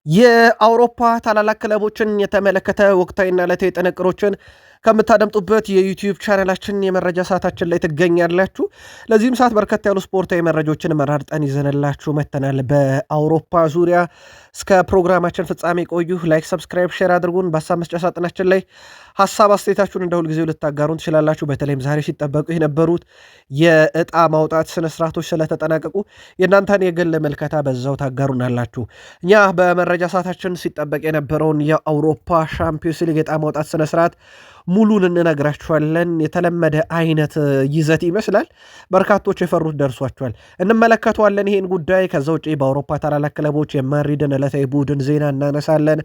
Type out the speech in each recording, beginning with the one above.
የአውሮፓ ታላላቅ ክለቦችን የተመለከተ ወቅታዊና ዕለታዊ ጥንቅሮችን ከምታደምጡበት የዩቲዩብ ቻናላችን የመረጃ ሰዓታችን ላይ ትገኛላችሁ። ለዚህም ሰዓት በርከት ያሉ ስፖርታዊ መረጃዎችን መራርጠን ይዘንላችሁ መጥተናል። በአውሮፓ ዙሪያ እስከ ፕሮግራማችን ፍጻሜ ቆዩ። ላይክ፣ ሰብስክራይብ፣ ሼር አድርጉን። በሀሳብ መስጫ ሳጥናችን ላይ ሀሳብ አስተያየታችሁን እንደ ሁልጊዜው ልታጋሩን ትችላላችሁ። በተለይም ዛሬ ሲጠበቁ የነበሩት የእጣ ማውጣት ስነስርዓቶች ስለተጠናቀቁ የእናንተን የግል መልከታ በዛው ታጋሩናላችሁ። እኛ በመረጃ ሰዓታችን ሲጠበቅ የነበረውን የአውሮፓ ሻምፒዮንስ ሊግ የዕጣ ማውጣት ስነስርዓት ሙሉን እንነግራችኋለን። የተለመደ አይነት ይዘት ይመስላል። በርካቶች የፈሩት ደርሷቸዋል። እንመለከተዋለን ይሄን ጉዳይ። ከዛ ውጭ በአውሮፓ ታላላቅ ክለቦች የማድሪድን ዕለታዊ ቡድን ዜና እናነሳለን።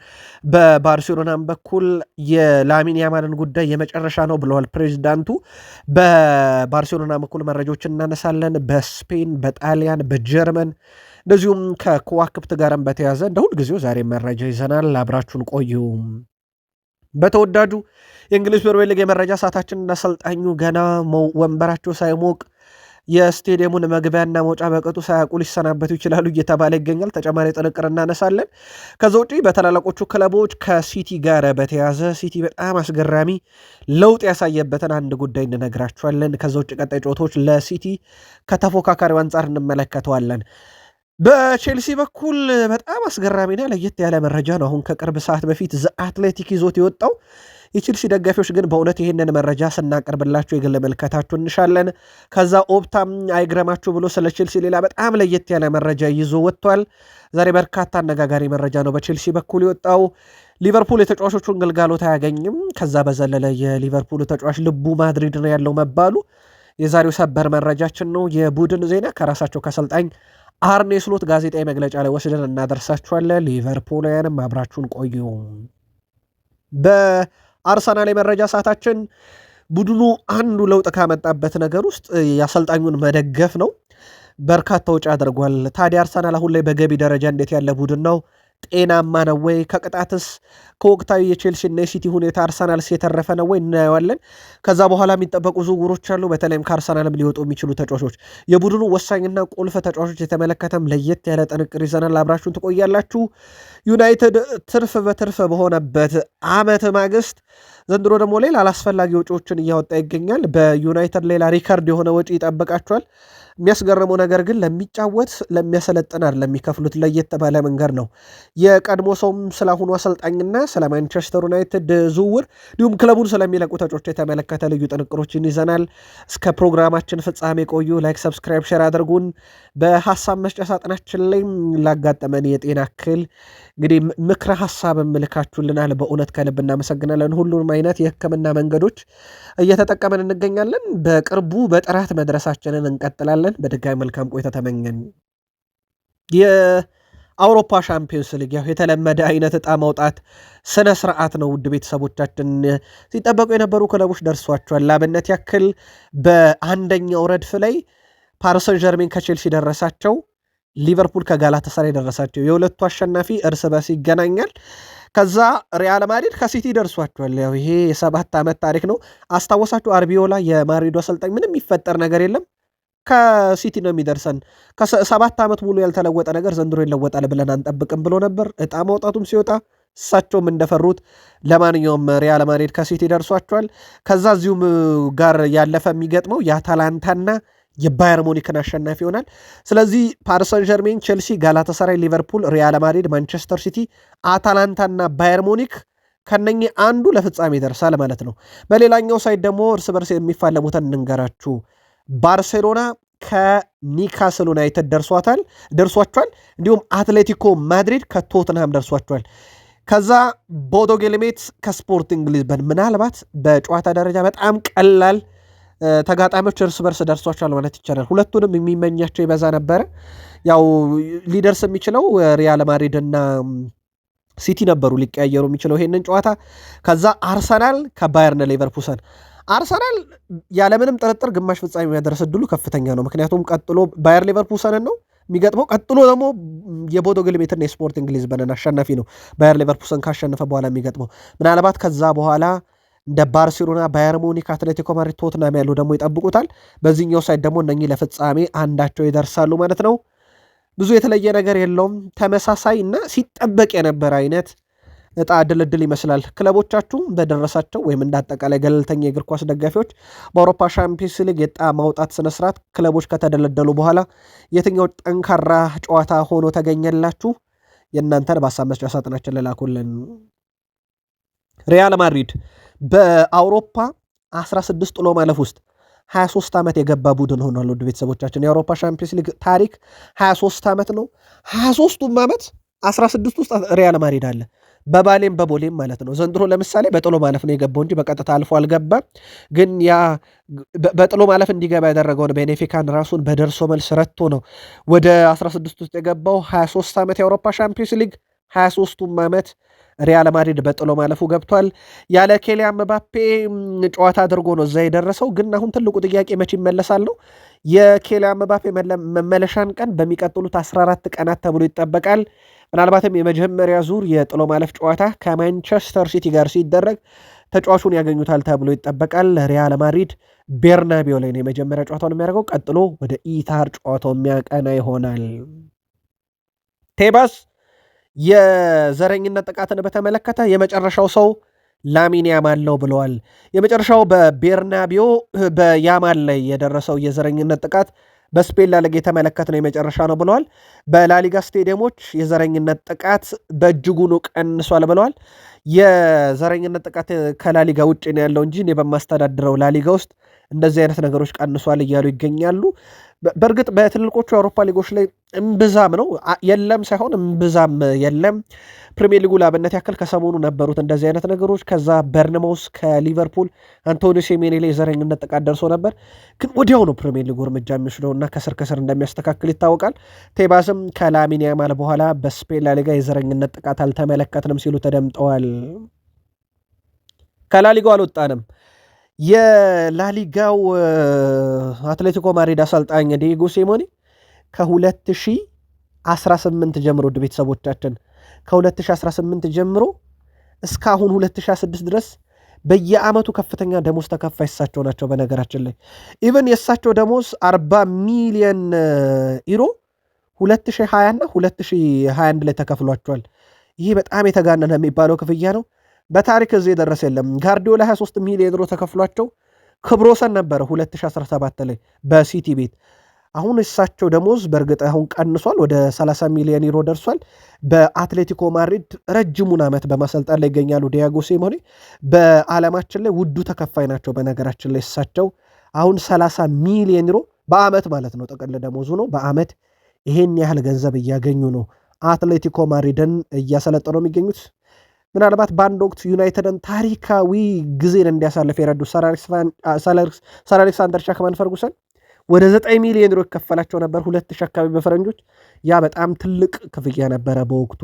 በባርሴሎናም በኩል የላሚን ያማልን ጉዳይ የመጨረሻ ነው ብለዋል ፕሬዚዳንቱ። በባርሴሎና በኩል መረጃዎችን እናነሳለን። በስፔን፣ በጣሊያን፣ በጀርመን እንደዚሁም ከከዋክብት ጋርም በተያዘ እንደ ሁልጊዜው ዛሬ መረጃ ይዘናል። አብራችሁን ቆዩ። በተወዳጁ የእንግሊዝ ፕሪሚየር ሊግ የመረጃ ሰዓታችንና አሰልጣኙ ገና ወንበራቸው ሳይሞቅ የስቴዲየሙን መግቢያና መውጫ በቅጡ ሳያውቁ ሊሰናበቱ ይችላሉ እየተባለ ይገኛል። ተጨማሪ ጥንቅር እናነሳለን። ከዛ ውጪ በታላላቆቹ ክለቦች ከሲቲ ጋር በተያዘ ሲቲ በጣም አስገራሚ ለውጥ ያሳየበትን አንድ ጉዳይ እንነግራችኋለን። ከዛ ውጭ ቀጣይ ጨዋታዎች ለሲቲ ከተፎካካሪው አንጻር እንመለከተዋለን። በቼልሲ በኩል በጣም አስገራሚና ለየት ያለ መረጃ ነው አሁን ከቅርብ ሰዓት በፊት ዘ አትሌቲክ ይዞት የወጣው። የቼልሲ ደጋፊዎች ግን በእውነት ይህንን መረጃ ስናቀርብላችሁ የግል መልከታችሁ እንሻለን። ከዛ ኦፕታም አይግረማችሁ ብሎ ስለ ቼልሲ ሌላ በጣም ለየት ያለ መረጃ ይዞ ወጥቷል። ዛሬ በርካታ አነጋጋሪ መረጃ ነው በቼልሲ በኩል የወጣው። ሊቨርፑል የተጫዋቾቹን ግልጋሎት አያገኝም። ከዛ በዘለለ የሊቨርፑል ተጫዋች ልቡ ማድሪድ ነው ያለው መባሉ የዛሬው ሰበር መረጃችን ነው። የቡድን ዜና ከራሳቸው ከአሰልጣኝ አርኔ ስሎት ጋዜጣዊ መግለጫ ላይ ወስደን እናደርሳችኋለን። ሊቨርፑልያንም አብራችሁን ቆዩ። በአርሰናል የመረጃ ሰዓታችን ቡድኑ አንዱ ለውጥ ካመጣበት ነገር ውስጥ የአሰልጣኙን መደገፍ ነው። በርካታ ውጭ አድርጓል። ታዲያ አርሰናል አሁን ላይ በገቢ ደረጃ እንዴት ያለ ቡድን ነው? ጤናማ ነው ወይ? ከቅጣትስ ከወቅታዊ የቼልሲና የሲቲ ሁኔታ አርሰናልስ የተረፈ ነው ወይ? እናየዋለን። ከዛ በኋላ የሚጠበቁ ዝውውሮች አሉ። በተለይም ከአርሰናልም ሊወጡ የሚችሉ ተጫዋቾች፣ የቡድኑ ወሳኝና ቁልፍ ተጫዋቾች የተመለከተም ለየት ያለ ጥንቅር ይዘናል። አብራችሁን ትቆያላችሁ። ዩናይትድ ትርፍ በትርፍ በሆነበት ዓመት ማግስት ዘንድሮ ደግሞ ሌላ አላስፈላጊ ወጪዎችን እያወጣ ይገኛል። በዩናይትድ ሌላ ሪከርድ የሆነ ወጪ ይጠብቃቸዋል። የሚያስገርመው ነገር ግን ለሚጫወት ለሚያሰለጥናር ለሚከፍሉት ለየት ባለ መንገድ ነው። የቀድሞ ሰውም ስለአሁኑ አሰልጣኝና ስለ ማንቸስተር ዩናይትድ ዝውውር እንዲሁም ክለቡን ስለሚለቁ ተጫዋቾች የተመለከተ ልዩ ጥንቅሮችን ይዘናል። እስከ ፕሮግራማችን ፍጻሜ ቆዩ። ላይክ፣ ሰብስክራይብ፣ ሼር አድርጉን። በሀሳብ መስጫ ሳጥናችን ላይ ላጋጠመን የጤና እክል እንግዲህ ምክረ ሀሳብ ምልካችሁልናል። በእውነት ከልብ እናመሰግናለን። ሁሉንም አይነት የሕክምና መንገዶች እየተጠቀመን እንገኛለን። በቅርቡ በጥራት መድረሳችንን እንቀጥላለን። በድጋሚ መልካም ቆይታ ተመኘን። የአውሮፓ ሻምፒዮንስ ሊግ ያው የተለመደ አይነት ዕጣ ማውጣት ስነ ስርዓት ነው። ውድ ቤተሰቦቻችን ሲጠበቁ የነበሩ ክለቦች ደርሷቸዋል። ላብነት ያክል በአንደኛው ረድፍ ላይ ፓሪስ ሰን ዠርሜን ከቼልሲ ደረሳቸው። ሊቨርፑል ከጋላታሳራይ ደረሳቸው። የሁለቱ አሸናፊ እርስ በርስ ይገናኛል። ከዛ ሪያል ማድሪድ ከሲቲ ደርሷቸዋል። ያው ይሄ የ7 ዓመት ታሪክ ነው። አስታወሳችሁ አርቢዮላ የማድሪዱ አሰልጣኝ ምንም የሚፈጠር ነገር የለም ከሲቲ ነው የሚደርሰን፣ ከ7 ዓመት ሙሉ ያልተለወጠ ነገር ዘንድሮ ይለወጣል ብለን አንጠብቅም ብሎ ነበር። ዕጣ ማውጣቱም ሲወጣ እሳቸውም እንደፈሩት ለማንኛውም ሪያል ማድሪድ ከሲቲ ደርሷቸዋል። ከዛ እዚሁም ጋር ያለፈ የሚገጥመው የአታላንታና የባየር ሙኒክን አሸናፊ ይሆናል። ስለዚህ ፓሪስ ሰን ዠርሜን፣ ቼልሲ፣ ጋላታሳራይ፣ ሊቨርፑል፣ ሪያል ማድሪድ፣ ማንቸስተር ሲቲ፣ አታላንታና ባየር ሙኒክ ከነኚህ አንዱ ለፍጻሜ ይደርሳል ማለት ነው። በሌላኛው ሳይድ ደግሞ እርስ በርስ የሚፋለሙትን እንንገራችሁ። ባርሴሎና ከኒካስል ዩናይትድ ደርሷቸዋል። እንዲሁም አትሌቲኮ ማድሪድ ከቶትንሃም ደርሷቸዋል። ከዛ ቦዶ ግሊምት ከስፖርቲንግ ሊዝበን ምናልባት በጨዋታ ደረጃ በጣም ቀላል ተጋጣሚዎች እርስ በርስ ደርሷቸዋል ማለት ይቻላል። ሁለቱንም የሚመኛቸው ይበዛ ነበረ። ያው ሊደርስ የሚችለው ሪያል ማድሪድ እና ሲቲ ነበሩ ሊቀያየሩ የሚችለው ይሄንን ጨዋታ። ከዛ አርሰናል ከባየርን ሌቨርኩሰን፣ አርሰናል ያለምንም ጥርጥር ግማሽ ፍጻሜ የሚያደርስ እድሉ ከፍተኛ ነው። ምክንያቱም ቀጥሎ ባየር ሌቨርኩሰንን ነው የሚገጥመው። ቀጥሎ ደግሞ የቦዶ ግሊምትና የስፖርቲንግ ሊዝበንን አሸናፊ ነው ባየር ሌቨርኩሰን ካሸነፈ በኋላ የሚገጥመው። ምናልባት ከዛ በኋላ እንደ ባርሴሎና፣ ባየር ሙኒክ፣ አትሌቲኮ ማድሪድ፣ ቶትናም ያሉ ደግሞ ይጠብቁታል። በዚህኛው ሳይድ ደግሞ እነኚህ ለፍጻሜ አንዳቸው ይደርሳሉ ማለት ነው። ብዙ የተለየ ነገር የለውም። ተመሳሳይ እና ሲጠበቅ የነበረ አይነት እጣ ድልድል ይመስላል። ክለቦቻችሁ በደረሳቸው ወይም እንዳጠቃላይ ገለልተኛ የእግር ኳስ ደጋፊዎች በአውሮፓ ሻምፒዮንስ ሊግ የዕጣ ማውጣት ስነስርዓት ክለቦች ከተደለደሉ በኋላ የትኛው ጠንካራ ጨዋታ ሆኖ ተገኘላችሁ? የእናንተን በሀሳብ መስጫ ሳጥናችን ልላኩልን። ሪያል ማድሪድ በአውሮፓ 16 ጥሎ ማለፍ ውስጥ 23 ዓመት የገባ ቡድን ሆኗል። ውድ ቤተሰቦቻችን የአውሮፓ ሻምፒዮንስ ሊግ ታሪክ 23 ዓመት ነው። 23ቱም ዓመት 16 ውስጥ ሪያል ማድሪድ አለ። በባሌም በቦሌም ማለት ነው። ዘንድሮ ለምሳሌ በጥሎ ማለፍ ነው የገባው እንጂ በቀጥታ አልፎ አልገባም። ግን ያ በጥሎ ማለፍ እንዲገባ ያደረገውን ቤኔፊካን ራሱን በደርሶ መልስ ረቶ ነው ወደ 16 ውስጥ የገባው። 23 ዓመት የአውሮፓ ሻምፒዮንስ ሊግ 23ቱም ዓመት ሪያል ማድሪድ በጥሎ ማለፉ ገብቷል። ያለ ኬሊያን ምባፔ ጨዋታ አድርጎ ነው እዛ የደረሰው። ግን አሁን ትልቁ ጥያቄ መቼ ይመለሳል ነው። የኬሊያን ምባፔ መመለሻን ቀን በሚቀጥሉት 14 ቀናት ተብሎ ይጠበቃል። ምናልባትም የመጀመሪያ ዙር የጥሎ ማለፍ ጨዋታ ከማንቸስተር ሲቲ ጋር ሲደረግ ተጫዋቹን ያገኙታል ተብሎ ይጠበቃል። ሪያል ማድሪድ ቤርናቢዮ ላይ ነው የመጀመሪያ ጨዋታውን የሚያደርገው። ቀጥሎ ወደ ኢታር ጨዋታው የሚያቀና ይሆናል። ቴባስ የዘረኝነት ጥቃትን በተመለከተ የመጨረሻው ሰው ላሚን ያማል ነው ብለዋል። የመጨረሻው በቤርናቢዮ በያማል ላይ የደረሰው የዘረኝነት ጥቃት በስፔን ላሊጋ የተመለከትነው የመጨረሻ ነው ብለዋል። በላሊጋ ስቴዲየሞች የዘረኝነት ጥቃት በእጅጉኑ ቀንሷል ብለዋል። የዘረኝነት ጥቃት ከላሊጋ ውጭ ነው ያለው እንጂ እኔ በማስተዳድረው ላሊጋ ውስጥ እንደዚህ አይነት ነገሮች ቀንሷል እያሉ ይገኛሉ። በእርግጥ በትልቆቹ የአውሮፓ ሊጎች ላይ እምብዛም ነው የለም ሳይሆን እምብዛም የለም። ፕሪሚየር ሊጉ ላብነት ያክል ከሰሞኑ ነበሩት እንደዚህ አይነት ነገሮች። ከዛ በርንማውስ ከሊቨርፑል አንቶኒ ሴሜኔ ላይ የዘረኝነት ጥቃት ደርሶ ነበር። ግን ወዲያው ነው ፕሪሚየር ሊጉ እርምጃ የሚወስደው እና ከስር ከስር እንደሚያስተካክል ይታወቃል። ቴባስም ከላሚን ያማል በኋላ በስፔን ላሊጋ የዘረኝነት ጥቃት አልተመለከትንም ሲሉ ተደምጠዋል። ከላሊጋው አልወጣንም። የላሊጋው አትሌቲኮ ማድሪድ አሰልጣኝ ዲየጎ ሲሞኔ ከ2018 ጀምሮ ውድ ቤተሰቦቻችን ከ2018 ጀምሮ እስካሁን 2026 ድረስ በየዓመቱ ከፍተኛ ደሞዝ ተከፋይ እሳቸው ናቸው። በነገራችን ላይ ኢቨን የእሳቸው ደሞዝ 40 ሚሊዮን ዩሮ 2020 እና 2021 ላይ ተከፍሏቸዋል። ይህ በጣም የተጋነነ የሚባለው ክፍያ ነው። በታሪክ እዚህ የደረሰ የለም። ጋርዲዮላ 23 ሚሊዮን ዩሮ ተከፍሏቸው ክብረ ወሰን ነበረ 2017 ላይ በሲቲ ቤት። አሁን እሳቸው ደሞዝ በእርግጥ አሁን ቀንሷል፣ ወደ 30 ሚሊዮን ዩሮ ደርሷል። በአትሌቲኮ ማድሪድ ረጅሙን ዓመት በማሰልጠን ላይ ይገኛሉ ዲየጎ ሲሞኔ። በዓለማችን ላይ ውዱ ተከፋይ ናቸው። በነገራችን ላይ እሳቸው አሁን 30 ሚሊዮን ዩሮ በዓመት ማለት ነው ጥቅል ደሞዙ ነው። በዓመት ይሄን ያህል ገንዘብ እያገኙ ነው አትሌቲኮ ማድሪድን እያሰለጠኑ የሚገኙት። ምናልባት በአንድ ወቅት ዩናይትድን ታሪካዊ ጊዜን እንዲያሳልፍ የረዱ ሰር አሌክሳንደር ቻክማን ፈርጉሰን ወደ 9 ሚሊዮን ዩሮ ይከፈላቸው ነበር 2000 አካባቢ በፈረንጆች። ያ በጣም ትልቅ ክፍያ ነበረ በወቅቱ።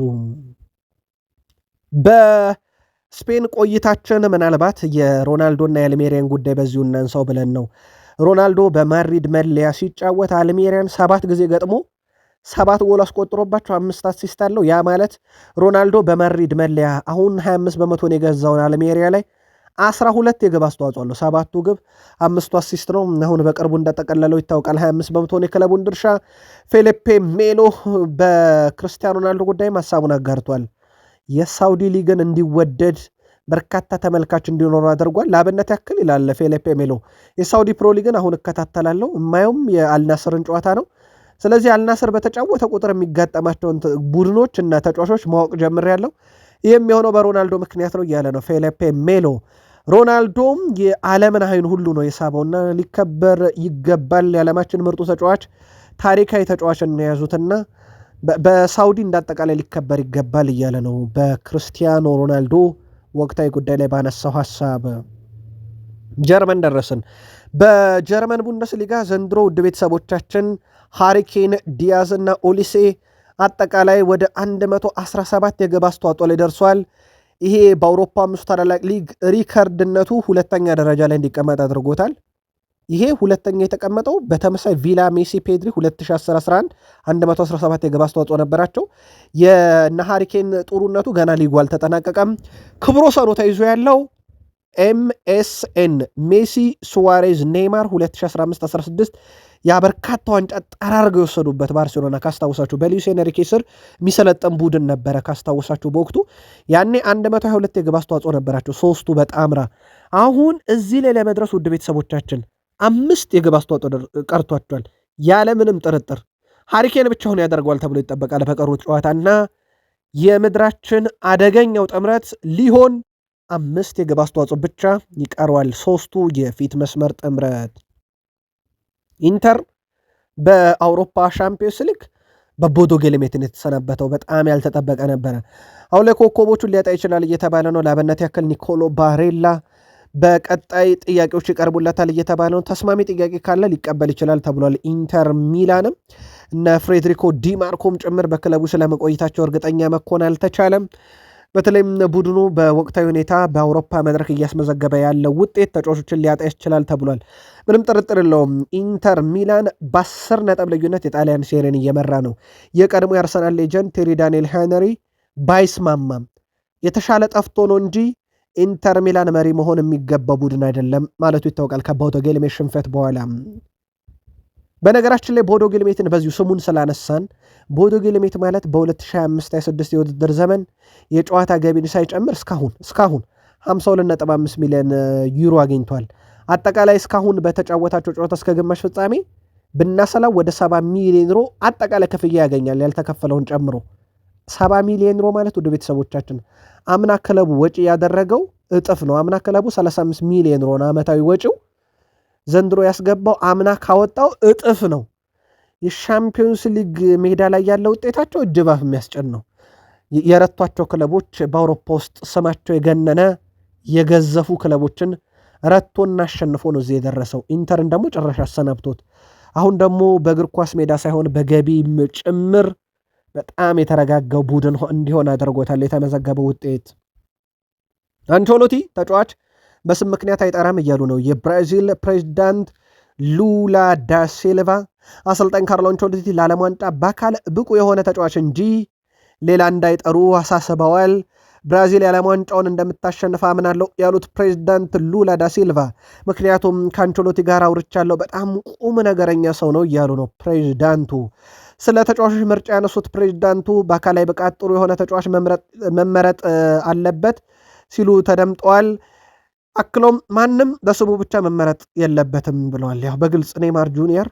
በስፔን ቆይታችን ምናልባት የሮናልዶና የአልሜሪያን ጉዳይ በዚሁ እናንሳው ብለን ነው። ሮናልዶ በማድሪድ መለያ ሲጫወት አልሜሪያን 7 ጊዜ ገጥሞ 7 ጎል አስቆጥሮባቸው 5 አሲስት አለው። ያ ማለት ሮናልዶ በማድሪድ መለያ አሁን 25 በመቶን የገዛውን አልሜሪያ ላይ 12 የግብ አስተዋጽኦ አለው። 7ቱ ግብ 5ቱ አሲስት ነው። አሁን በቅርቡ እንደጠቀለለው ይታወቃል። 25 በመቶን የክለቡን ድርሻ። ፌሊፔ ሜሎ በክርስቲያኖ ሮናልዶ ጉዳይም ሀሳቡን አጋርቷል። የሳውዲ ሊግን እንዲወደድ በርካታ ተመልካች እንዲኖሩ አድርጓል። ለአብነት ያክል ይላል ፌሊፔ ሜሎ የሳውዲ ፕሮ ሊግን አሁን እከታተላለሁ፣ የማየውም የአልናስርን ጨዋታ ነው። ስለዚህ አልናስር በተጫወተ ቁጥር የሚጋጠማቸውን ቡድኖች እና ተጫዋቾች ማወቅ ጀምሬያለሁ። ይህም የሆነው በሮናልዶ ምክንያት ነው እያለ ነው ፌሊፔ ሜሎ። ሮናልዶም የዓለምን አይን ሁሉ ነው የሳበውና ሊከበር ይገባል። የዓለማችን ምርጡ ተጫዋች፣ ታሪካዊ ተጫዋች የያዙትና በሳውዲ እንዳጠቃላይ ሊከበር ይገባል እያለ ነው። በክርስቲያኖ ሮናልዶ ወቅታዊ ጉዳይ ላይ ባነሳው ሐሳብ ጀርመን ደረስን። በጀርመን ቡንደስሊጋ ዘንድሮ ውድ ቤተሰቦቻችን ሃሪኬን፣ ዲያዝ እና ኦሊሴ አጠቃላይ ወደ 117 የግብ አስተዋጽኦ ላይ ደርሷል። ይሄ በአውሮፓ 5 ታላላቅ ሊግ ሪከርድነቱ ሁለተኛ ደረጃ ላይ እንዲቀመጥ አድርጎታል። ይሄ ሁለተኛ የተቀመጠው በተመሳይ ቪላ፣ ሜሲ፣ ፔድሪ 2010-11 117 የግብ አስተዋጽኦ ነበራቸው። የነ ሃሪኬን ጥሩነቱ ገና ሊጉ አልተጠናቀቀም። ክብረ ወሰኑ ተይዞ ያለው ኤምኤስኤን ሜሲ፣ ሱዋሬዝ፣ ኔይማር 2015-16 የበርካታ ዋንጫ ጠራርገው የወሰዱበት ባርሴሎና ካስታወሳችሁ በሉዊስ ኤንሪኬ ስር የሚሰለጠን ቡድን ነበረ። ካስታወሳችሁ በወቅቱ ያኔ 122 የግብ አስተዋጽኦ ነበራቸው ሶስቱ በጣምራ። አሁን እዚህ ላይ ለመድረስ ውድ ቤተሰቦቻችን 5 የግብ አስተዋጽኦ ቀርቷቸዋል ያለምንም ጥርጥር። ሃሪኬን ብቻውን ያደርገዋል ተብሎ ይጠበቃል በቀሩት ጨዋታና የምድራችን አደገኛው ጥምረት ሊሆን 5 የግብ አስተዋጽኦ ብቻ ይቀረዋል። ሶስቱ የፊት መስመር ጥምረት ኢንተር በአውሮፓ ሻምፒዮንስ ሊግ በቦዶ ግሊምትን የተሰናበተው በጣም ያልተጠበቀ ነበረ። አሁን ላይ ኮከቦቹን ሊያጣ ይችላል እየተባለ ነው። ለአብነት ያክል ኒኮሎ ባሬላ በቀጣይ ጥያቄዎች ይቀርቡለታል እየተባለ ነው። ተስማሚ ጥያቄ ካለ ሊቀበል ይችላል ተብሏል። ኢንተር ሚላንም እነ ፍሬድሪኮ ዲማርኮም ጭምር በክለቡ ስለመቆየታቸው እርግጠኛ መኮን አልተቻለም። በተለይም ቡድኑ በወቅታዊ ሁኔታ በአውሮፓ መድረክ እያስመዘገበ ያለው ውጤት ተጫዋቾችን ሊያጣ ይችላል ተብሏል። ምንም ጥርጥር የለውም። ኢንተር ሚላን በ10 ነጥብ ልዩነት የጣሊያን ሴሪን እየመራ ነው። የቀድሞ የአርሰናል ሌጀንድ ቴሪ ዳንኤል ሄነሪ ባይስማማም የተሻለ ጠፍቶ ነው እንጂ ኢንተር ሚላን መሪ መሆን የሚገባ ቡድን አይደለም ማለቱ ይታወቃል ከቦዶ ግሊምት ሽንፈት በኋላ። በነገራችን ላይ ቦዶ ግሊምትን በዚሁ ስሙን ስላነሳን ቦዶ ግሊምት ማለት በ2025-26 የውድድር ዘመን የጨዋታ ገቢን ሳይጨምር እስካሁን 52.5 ሚሊዮን ዩሮ አግኝቷል። አጠቃላይ እስካሁን በተጫወታቸው ጨዋታ እስከ ግማሽ ፍጻሜ ብናሰላው ወደ 70 ሚሊዮን ዩሮ አጠቃላይ ክፍያ ያገኛል ያልተከፈለውን ጨምሮ 70 ሚሊዮን ዩሮ ማለት ወደ ቤተሰቦቻችን አምና ክለቡ ወጪ ያደረገው እጥፍ ነው። አምና ክለቡ 35 ሚሊዮን ዩሮ ዓመታዊ ወጪው ዘንድሮ ያስገባው አምና ካወጣው እጥፍ ነው። የሻምፒዮንስ ሊግ ሜዳ ላይ ያለው ውጤታቸው እጅባፍ የሚያስጨን ነው። የረቷቸው ክለቦች በአውሮፓ ውስጥ ስማቸው የገነነ የገዘፉ ክለቦችን ረቶና አሸንፎ ነው እዚህ የደረሰው። ኢንተርን ደግሞ ጭራሽ አሰናብቶት አሁን ደግሞ በእግር ኳስ ሜዳ ሳይሆን በገቢም ጭምር በጣም የተረጋጋው ቡድን እንዲሆን አድርጎታል የተመዘገበው ውጤት። አንቸሎቲ ተጫዋች በስም ምክንያት አይጠራም እያሉ ነው የብራዚል ፕሬዚዳንት ሉላ ዳ ሲልቫ። አሰልጣኝ ካርሎ አንቸሎቲ ለዓለም ዋንጫ በአካል ብቁ የሆነ ተጫዋች እንጂ ሌላ እንዳይጠሩ አሳስበዋል። ብራዚል የዓለም ዋንጫውን እንደምታሸንፍ አምናለሁ ያሉት ፕሬዚዳንት ሉላ ዳ ሲልቫ ምክንያቱም ከአንቸሎቲ ጋር አውርቻለሁ፣ በጣም ቁም ነገረኛ ሰው ነው እያሉ ነው ፕሬዚዳንቱ። ስለ ተጫዋቾች ምርጫ ያነሱት ፕሬዚዳንቱ በአካላዊ ብቃት ጥሩ የሆነ ተጫዋች መመረጥ አለበት ሲሉ ተደምጠዋል። አክሎም ማንም በስሙ ብቻ መመረጥ የለበትም ብለዋል። ያው በግልጽ ኔይማር ጁኒየር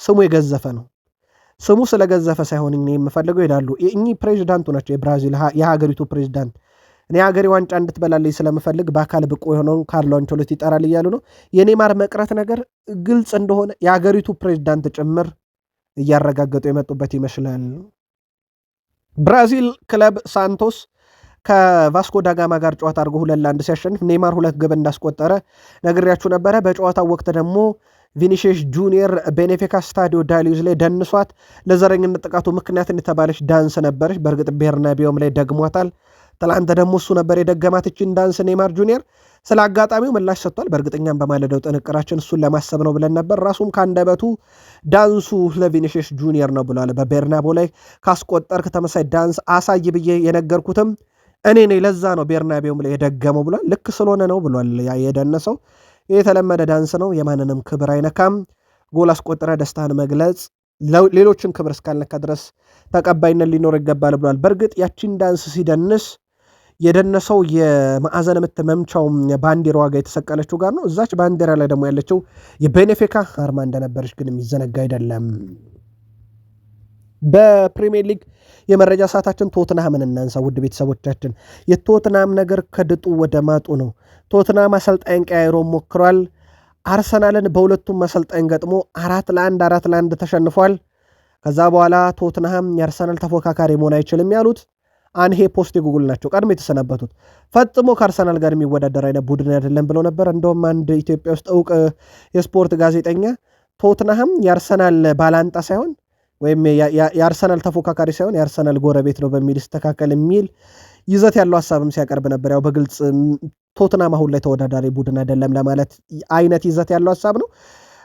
ስሙ የገዘፈ ነው። ስሙ ስለገዘፈ ሳይሆን እኔ የምፈልገው ይላሉ እኚህ ፕሬዚዳንቱ ናቸው። የብራዚል የሀገሪቱ ፕሬዚዳንት እኔ ሀገሬ ዋንጫ እንድትበላልኝ ስለምፈልግ በአካል ብቁ የሆነውን ካርሎ አንቸሎቲ ይጠራል እያሉ ነው። የኔይማር መቅረት ነገር ግልጽ እንደሆነ የሀገሪቱ ፕሬዚዳንት ጭምር እያረጋገጡ የመጡበት ይመስላል። ብራዚል ክለብ ሳንቶስ ከቫስኮ ዳጋማ ጋር ጨዋታ አድርጎ 2-1 ሲያሸንፍ ኔይማር 2 ግብ እንዳስቆጠረ ነግሬያችሁ ነበረ። በጨዋታው ወቅት ደግሞ ቪኒሺየስ ጁኒየር ቤኔፊካ ስታዲዮ ዳሊዩዝ ላይ ደንሷት ለዘረኝነት ጥቃቱ ምክንያት የተባለች ዳንስ ነበረች። በእርግጥ ቤርናቢዮም ላይ ደግሟታል። ትላንት ደግሞ እሱ ነበር የደገማት እችን ዳንስ ኔይማር ጁኒየር። ስለ አጋጣሚው ምላሽ ሰጥቷል። በእርግጠኛም በማለደው ጥንቅራችን እሱን ለማሰብ ነው ብለን ነበር። ራሱም ከአንደበቱ ዳንሱ ለቪኒሺየስ ጁኒየር ነው ብሏል። በቤርናቦ ላይ ካስቆጠርክ ተመሳይ ዳንስ አሳይ ብዬ የነገርኩትም እኔ ነኝ፣ ለዛ ነው ቤርናቤውም ላይ የደገመው ብሏል። ልክ ስለሆነ ነው ብሏል። የደነሰው የተለመደ ዳንስ ነው፣ የማንንም ክብር አይነካም። ጎል አስቆጥረ ደስታን መግለጽ ሌሎችን ክብር እስካልነካ ድረስ ተቀባይነት ሊኖር ይገባል ብሏል። በእርግጥ ያቺን ዳንስ ሲደንስ የደነሰው የማዕዘን ምት መምቻው ባንዲራ ዋጋ የተሰቀለችው ጋር ነው። እዛች ባንዲራ ላይ ደግሞ ያለችው የቤኔፊካ አርማ እንደነበረች ግን የሚዘነጋ አይደለም። በፕሪሚየር ሊግ የመረጃ ሰዓታችን ቶትናምን እናንሳ። ውድ ቤተሰቦቻችን የቶትናም ነገር ከድጡ ወደ ማጡ ነው። ቶትናም አሰልጣኝ ቀያይሮ ሞክሯል። አርሰናልን በሁለቱም አሰልጣኝ ገጥሞ 4-1 ተሸንፏል። ከዛ በኋላ ቶትናም የአርሰናል ተፎካካሪ መሆን አይችልም ያሉት አንሄ ፖስቴኮግሉ ናቸው። ቀድሞ የተሰናበቱት ፈጽሞ ከአርሰናል ጋር የሚወዳደር አይነት ቡድን አይደለም ብለው ነበር። እንደውም አንድ ኢትዮጵያ ውስጥ እውቅ የስፖርት ጋዜጠኛ ቶትናም የአርሰናል ባላንጣ ሳይሆን ወይም የአርሰናል ተፎካካሪ ሳይሆን የአርሰናል ጎረቤት ነው በሚል ይስተካከል የሚል ይዘት ያለው ሀሳብም ሲያቀርብ ነበር። ያው በግልጽ ቶትናም አሁን ላይ ተወዳዳሪ ቡድን አይደለም ለማለት አይነት ይዘት ያለው ሀሳብ ነው።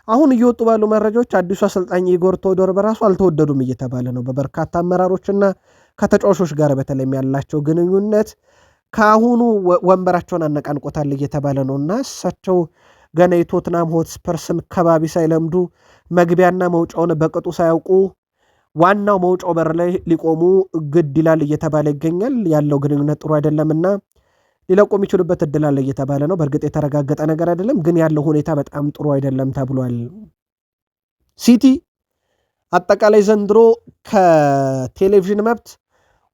አሁን እየወጡ ባሉ መረጃዎች አዲሱ አሰልጣኝ ኢጎር ቶዶር በራሱ አልተወደዱም እየተባለ ነው። በበርካታ አመራሮችና ከተጫዋቾች ጋር በተለይም ያላቸው ግንኙነት ከአሁኑ ወንበራቸውን አነቃንቆታል እየተባለ ነውና እሳቸው ገና የቶትናም ሆትስፐርስን ከባቢ ሳይለምዱ መግቢያና መውጫውን በቅጡ ሳያውቁ ዋናው መውጫው በር ላይ ሊቆሙ ግድ ይላል እየተባለ ይገኛል። ያለው ግንኙነት ጥሩ አይደለምና ሊለቁ የሚችሉበት እድል አለ እየተባለ ነው። በእርግጥ የተረጋገጠ ነገር አይደለም፣ ግን ያለው ሁኔታ በጣም ጥሩ አይደለም ተብሏል። ሲቲ አጠቃላይ ዘንድሮ ከቴሌቪዥን መብት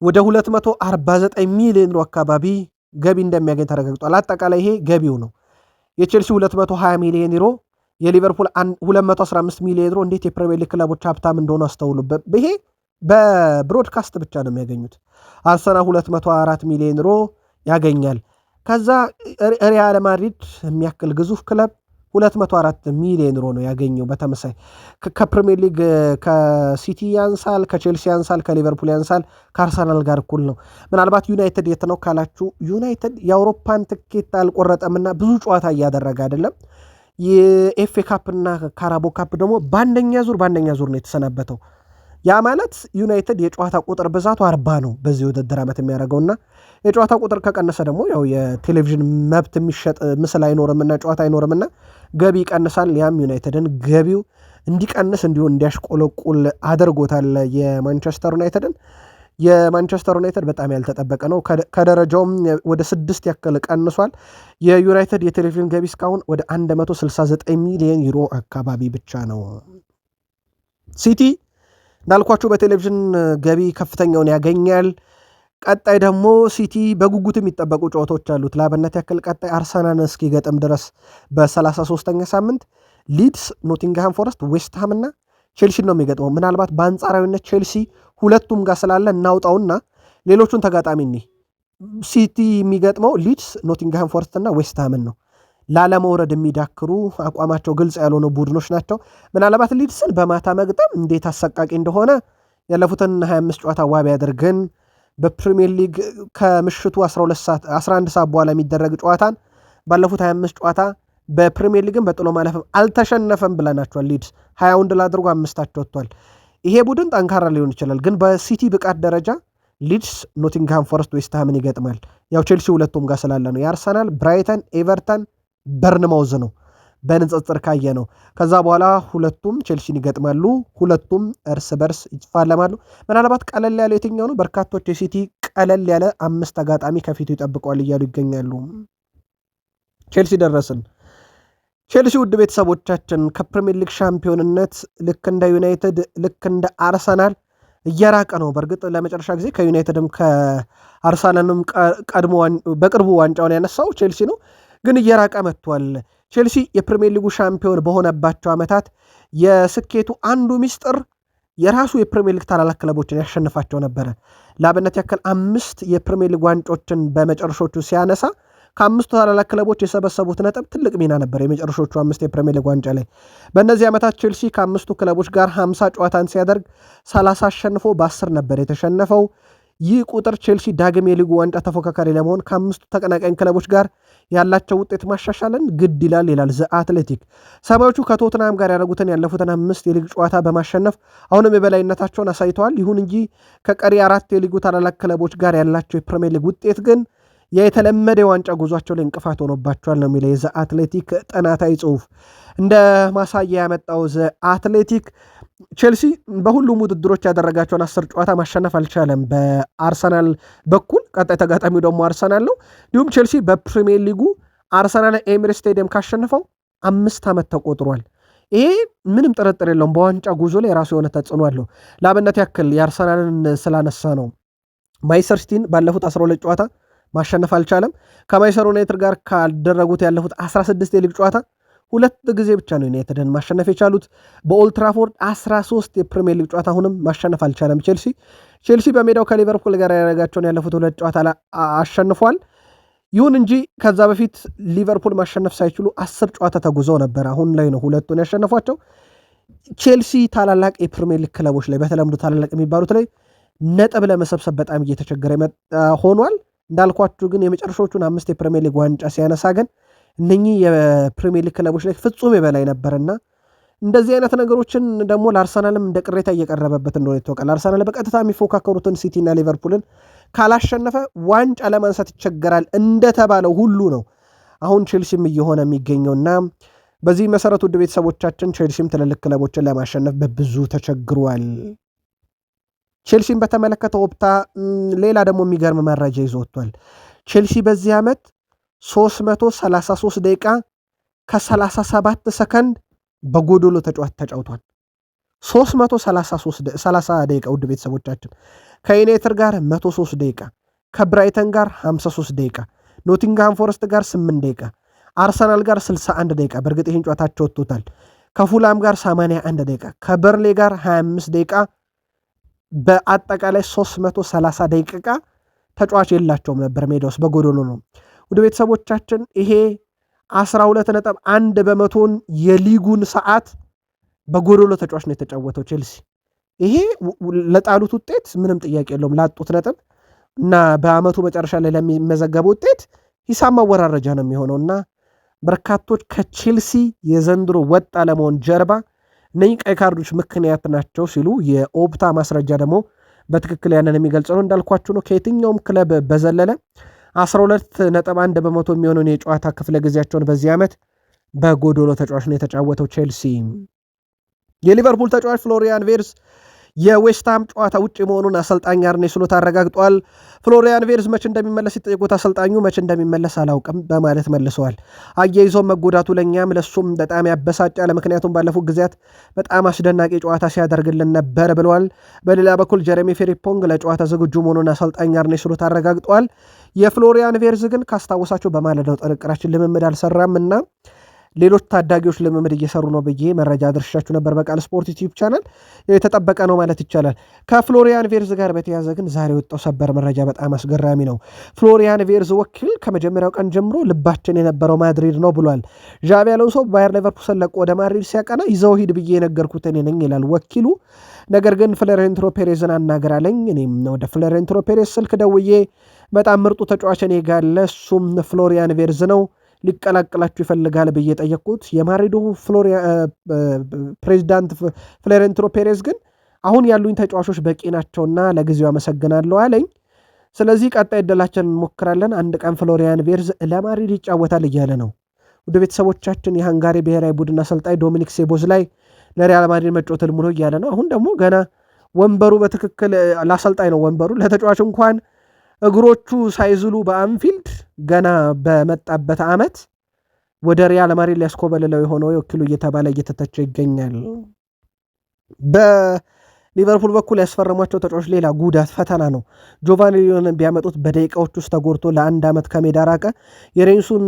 ወደ 249 ሚሊዮን ዩሮ አካባቢ ገቢ እንደሚያገኝ ተረጋግጧል። አጠቃላይ ይሄ ገቢው ነው። የቼልሲ 220 ሚሊዮን ዩሮ፣ የሊቨርፑል 215 ሚሊዮን ዩሮ። እንዴት የፕሪሚየር ሊግ ክለቦች ሀብታም እንደሆኑ አስተውሉበት። ይሄ በብሮድካስት ብቻ ነው የሚያገኙት። አርሰናል 204 ሚሊዮን ዩሮ ያገኛል። ከዛ ሪያል ማድሪድ የሚያክል ግዙፍ ክለብ 204 ሚሊዮን ዩሮ ነው ያገኘው። በተመሳይ ከፕሪሚየር ሊግ ከሲቲ ያንሳል፣ ከቼልሲ ያንሳል፣ ከሊቨርፑል ያንሳል፣ ከአርሰናል ጋር እኩል ነው። ምናልባት ዩናይትድ የት ነው ካላችሁ፣ ዩናይትድ የአውሮፓን ትኬት አልቆረጠምና ብዙ ጨዋታ እያደረገ አይደለም። የኤፍኤ ካፕ እና ካራቦ ካፕ ደግሞ በአንደኛ ዙር ነው የተሰናበተው። ያ ማለት ዩናይትድ የጨዋታ ቁጥር ብዛቱ 40 ነው በዚህ ውድድር ዓመት የሚያደርገውና የጨዋታ ቁጥር ከቀነሰ ደግሞ ያው የቴሌቪዥን መብት የሚሸጥ ምስል አይኖርምና ጨዋታ አይኖርምና ገቢ ይቀንሳል። ያም ዩናይትድን ገቢው እንዲቀንስ እንዲሁን እንዲያሽቆለቁል አድርጎታል። የማንቸስተር ዩናይትድ በጣም ያልተጠበቀ ነው። ከደረጃውም ወደ 6 ያክል ቀንሷል። የዩናይትድ የቴሌቪዥን ገቢ እስካሁን ወደ 169 ሚሊዮን ዩሮ አካባቢ ብቻ ነው። ሲቲ እንዳልኳችሁ በቴሌቪዥን ገቢ ከፍተኛውን ያገኛል። ቀጣይ ደግሞ ሲቲ በጉጉት የሚጠበቁ ጨዋታዎች አሉት። ለአብነት ያክል ቀጣይ አርሰናልን እስኪገጥም ድረስ በ33ኛ ሳምንት ሊድስ፣ ኖቲንግሃም ፎረስት፣ ዌስትሃም እና ቼልሲን ነው የሚገጥመው። ምናልባት በአንጻራዊነት ቼልሲ ሁለቱም ጋር ስላለ እናውጣውና ሌሎቹን ተጋጣሚ ሲቲ የሚገጥመው ሊድስ፣ ኖቲንግሃም ፎረስት እና ዌስትሃምን ነው። ላለመውረድ የሚዳክሩ አቋማቸው ግልጽ ያልሆኑ ቡድኖች ናቸው። ምናልባት ሊድስን በማታ መግጠም እንዴት አሰቃቂ እንደሆነ ያለፉትን 25 ጨዋታ ዋቢ አድርገን በፕሪሚየር ሊግ ከምሽቱ 11 ሰዓት በኋላ የሚደረግ ጨዋታን ባለፉት 25 ጨዋታ በፕሪሚየር ሊግም በጥሎ ማለፍም አልተሸነፈም ብለናቸዋል። ሊድስ 20 ድል አድርጎ 5 ወጥቷል። ይሄ ቡድን ጠንካራ ሊሆን ይችላል፣ ግን በሲቲ ብቃት ደረጃ ሊድስ፣ ኖቲንግሃም ፎረስት፣ ዌስትሃምን ይገጥማል። ያው ቼልሲ ሁለቱም ጋር ስላለ ነው። የአርሰናል፣ ብራይተን፣ ኤቨርተን፣ በርንማውዝ ነው በንጽጽር ካየ ነው። ከዛ በኋላ ሁለቱም ቼልሲን ይገጥማሉ። ሁለቱም እርስ በርስ ይፋለማሉ። ምናልባት ቀለል ያለ የትኛው ነው? በርካቶች የሲቲ ቀለል ያለ 5 ተጋጣሚ ከፊቱ ይጠብቀዋል እያሉ ይገኛሉ። ቼልሲ ደረስን። ቼልሲ ውድ ቤተሰቦቻችን ከፕሪሚየር ሊግ ሻምፒዮንነት ልክ እንደ ዩናይትድ ልክ እንደ አርሰናል እየራቀ ነው። በእርግጥ ለመጨረሻ ጊዜ ከዩናይትድም ከአርሰናልም በቅርቡ ዋንጫውን ያነሳው ቼልሲ ነው፣ ግን እየራቀ መጥቷል። ቼልሲ የፕሪሚየር ሊጉ ሻምፒዮን በሆነባቸው ዓመታት የስኬቱ አንዱ ሚስጥር የራሱ የፕሪሚየር ሊግ ታላላቅ ክለቦችን ያሸንፋቸው ነበረ። ለአብነት ያክል 5 የፕሪሚየር ሊግ ዋንጮችን በመጨረሾቹ ሲያነሳ ከ5ቱ ታላላቅ ክለቦች የሰበሰቡት ነጥብ ትልቅ ሚና ነበር። የመጨረሾቹ 5 የፕሪሚየር ሊግ ዋንጫ ላይ በእነዚህ ዓመታት ቼልሲ ከ5ቱ ክለቦች ጋር 50 ጨዋታን ሲያደርግ 30 አሸንፎ በ10 ነበር የተሸነፈው። ይህ ቁጥር ቼልሲ ዳግም የሊጉ ዋንጫ ተፎካካሪ ለመሆን ከ5ቱ ተቀናቃኝ ክለቦች ጋር ያላቸው ውጤት ማሻሻልን ግድ ይላል ዘ አትሌቲክ። ሰማዮቹ ከቶትናም ጋር ያደረጉትን ያለፉትን 5 የሊግ ጨዋታ በማሸነፍ አሁንም የበላይነታቸውን አሳይተዋል። ይሁን እንጂ ከቀሪ 4 የሊጉ ታላላቅ ክለቦች ጋር ያላቸው የፕሪሚየር ሊግ ውጤት ግን የተለመደ የዋንጫ ጉዟቸው ላይ እንቅፋት ሆኖባቸዋል ነው የሚለው የዘ አትሌቲክ ጥናታዊ ጽሑፍ። እንደ ማሳያ ያመጣው ዘ አትሌቲክ ቼልሲ በሁሉም ውድድሮች ያደረጋቸውን 10 ጨዋታ ማሸነፍ አልቻለም በአርሰናል በኩል። ቀጣይ ተጋጣሚው ደግሞ አርሰናል ነው። እንዲሁም ቼልሲ በፕሪሚየር ሊጉ አርሰናል ኤሚሬትስ ስቴዲየም ካሸነፈው 5 ዓመት ተቆጥሯል። ይሄ ምንም ጥርጥር የለውም በዋንጫ ጉዞ ላይ የራሱ የሆነ ተጽዕኖ አለው። ለአብነት ያክል የአርሰናልን ስላነሳ ነው ማንቸስተር ሲቲን ባለፉት 12 ጨዋታ ማሸነፍ አልቻለም። ከማንቸስተር ዩናይትድ ጋር ካደረጉት ያለፉት 16 የሊግ ጨዋታ 2 ጊዜ ብቻ ነው ዩናይትድን ማሸነፍ የቻሉት። በኦልትራፎርድ 13 የፕሪሚየር ሊግ ጨዋታ አሁንም ማሸነፍ አልቻለም ቼልሲ በሜዳው ከሊቨርፑል ጋር ያደረጋቸውን ያለፉት 2 ጨዋታ አሸንፏል። ይሁን እንጂ ከዛ በፊት ሊቨርፑል ማሸነፍ ሳይችሉ 10 ጨዋታ ተጉዘው ነበር። አሁን ላይ ነው 2ቱን ያሸነፏቸው። ቼልሲ ታላላቅ የፕሪሚየር ሊግ ክለቦች ላይ በተለምዶ ታላላቅ የሚባሉት ላይ ነጥብ ለመሰብሰብ በጣም እየተቸገረ ሆኗል። እንዳልኳችሁ ግን የመጨረሻዎቹን 5 የፕሪሚየር ሊግ ዋንጫ ሲያነሳ ግን እነኚህ የፕሪሚየር ሊግ ክለቦች ላይ ፍጹም የበላይ ነበርና እንደዚህ አይነት ነገሮችን ደግሞ ለአርሰናልም እንደ ቅሬታ እየቀረበበት እንደሆነ ይታወቃል። አርሰናል በቀጥታ የሚፎካከሩትን ሲቲና ሊቨርፑልን ካላሸነፈ ዋንጫ ለማንሳት ይቸገራል እንደተባለው ሁሉ ነው አሁን ቼልሲም እየሆነ የሚገኘውና በዚህ መሰረት ውድ ቤተሰቦቻችን ቼልሲም ትልልቅ ክለቦችን ለማሸነፍ በብዙ ተቸግሯል። ቼልሲን በተመለከተ ኦፕታ ሌላ ደግሞ የሚገርም መረጃ ይዞ ወጥቷል። ቼልሲ በዚህ ዓመት 333 ደቂቃ ከ37 ሰከንድ በጎዶሎ ተጫውቷል። 330 ደቂቃ ውድ ቤተሰቦቻችን ከዩናይትድ ጋር 103 ደቂቃ፣ ከብራይተን ጋር 53 ደቂቃ፣ ኖቲንግሃም ፎረስት ጋር 8 ደቂቃ፣ አርሰናል ጋር 61 ደቂቃ፣ በእርግጥ ይህን ጨዋታቸው ወጥቶታል። ከፉላም ጋር 81 ደቂቃ፣ ከበርሌ ጋር 25 ደቂቃ፣ በአጠቃላይ 330 ደቂቃ ተጫዋች የላቸውም ነበር ሜዳ ውስጥ በጎዶሎ ነው። ወደ ቤተሰቦቻችን ይሄ 12.1 በመቶን የሊጉን ሰዓት በጎዶሎ ተጫዋች ነው የተጫወተው ቼልሲ። ይሄ ለጣሉት ውጤት ምንም ጥያቄ የለውም፣ ላጡት ነጥብ እና በአመቱ መጨረሻ ላይ ለሚመዘገብ ውጤት ሂሳብ ማወራረጃ ነው የሚሆነውና በርካቶች ከቼልሲ የዘንድሮ ወጥ አለመሆን ጀርባ እነኚህ ቀይ ካርዶች ምክንያት ናቸው ሲሉ የኦፕታ ማስረጃ ደግሞ በትክክል ያንን የሚገልጽ ነው። እንዳልኳችሁ ነው ከየትኛውም ክለብ በዘለለ 12.1 በመቶ የሚሆነውን የጨዋታ ክፍለ ጊዜያቸውን በዚህ ዓመት በጎዶሎ ተጫዋች ነው የተጫወተው ቼልሲ። የሊቨርፑል ተጫዋች ፍሎሪያን ቬርዝ የዌስትሃም ጨዋታ ውጭ መሆኑን አሰልጣኝ አርኔ ስሎት አረጋግጧል። ፍሎሪያን ቬርዝ መች እንደሚመለስ ሲጠይቁት አሰልጣኙ መች እንደሚመለስ አላውቅም በማለት መልሰዋል። አያይዞም መጎዳቱ ለእኛም ለሱም በጣም ያበሳጫል፣ ምክንያቱም ባለፉት ጊዜያት በጣም አስደናቂ ጨዋታ ሲያደርግልን ነበር ብለዋል። በሌላ በኩል ጀረሚ ፍሪምፖንግ ለጨዋታ ዝግጁ መሆኑን አሰልጣኝ አርኔ ስሎት አረጋግጧል። የፍሎሪያን ቬርዝ ግን ካስታወሳቸው በማለዳው ጥንቅራችን ልምምድ አልሰራም እና ሌሎች ታዳጊዎች ልምምድ እየሰሩ ነው ብዬ መረጃ አድርሻችሁ ነበር በቃል ስፖርት ዩቲዩብ ቻናል። የተጠበቀ ነው ማለት ይቻላል። ከፍሎሪያን ቬርዝ ጋር በተያዘ ግን ዛሬ ወጣው ሰበር መረጃ በጣም አስገራሚ ነው። ፍሎሪያን ቬርዝ ወኪል ከመጀመሪያው ቀን ጀምሮ ልባችን የነበረው ማድሪድ ነው ብሏል። ዣቪ አሎንሶ ባየር ሌቨርኩሰን ለቆ ወደ ማድሪድ ሲያቀና ይዘው ሂድ ብዬ የነገርኩት እኔ ነኝ ይላል ወኪሉ። ነገር ግን ፍሎሬንቲኖ ፔሬዝን አናገራለኝ። እኔም ወደ ፍሎሬንቲኖ ፔሬዝ ስልክ ደውዬ በጣም ምርጡ ተጫዋች እኔ ጋር አለ፣ እሱም ፍሎሪያን ቬርዝ ነው ሊቀላቅላችሁ ይፈልጋል ብዬ ጠየቅኩት። የማድሪዱ ፕሬዚዳንት ፍሎሬንቲኖ ፔሬዝ ግን አሁን ያሉኝ ተጫዋቾች በቂ ናቸውና ለጊዜው አመሰግናለሁ አለኝ። ስለዚህ ቀጣይ ዕድላችን እንሞክራለን፣ አንድ ቀን ፍሎሪያን ቬርዝ ለማድሪድ ይጫወታል እያለ ነው። ወደ ቤተሰቦቻችን የሃንጋሪ ብሔራዊ ቡድን አሰልጣኝ ዶሚኒክ ሶቦስላይ ለሪያል ማድሪድ መጫወት ህልሙ ነው እያለ ነው። አሁን ደግሞ ገና ወንበሩ በትክክል ለአሰልጣኝ ነው ወንበሩ፣ ለተጫዋች እንኳን እግሮቹ ሳይዝሉ በአንፊልድ ገና በመጣበት ዓመት ወደ ሪያል ማድሪድ ሊያስኮበልለው የሆነው ወኪሉ እየተባለ እየተተቸ ይገኛል። በሊቨርፑል በኩል ያስፈረሟቸው ተጫዋች ሌላ ጉዳት ፈተና ነው። ጆቫኒ ሊዮንን ቢያመጡት በደቂቃዎች ውስጥ ተጎድቶ ለአንድ ዓመት ከሜዳ ራቀ። የሬንሱን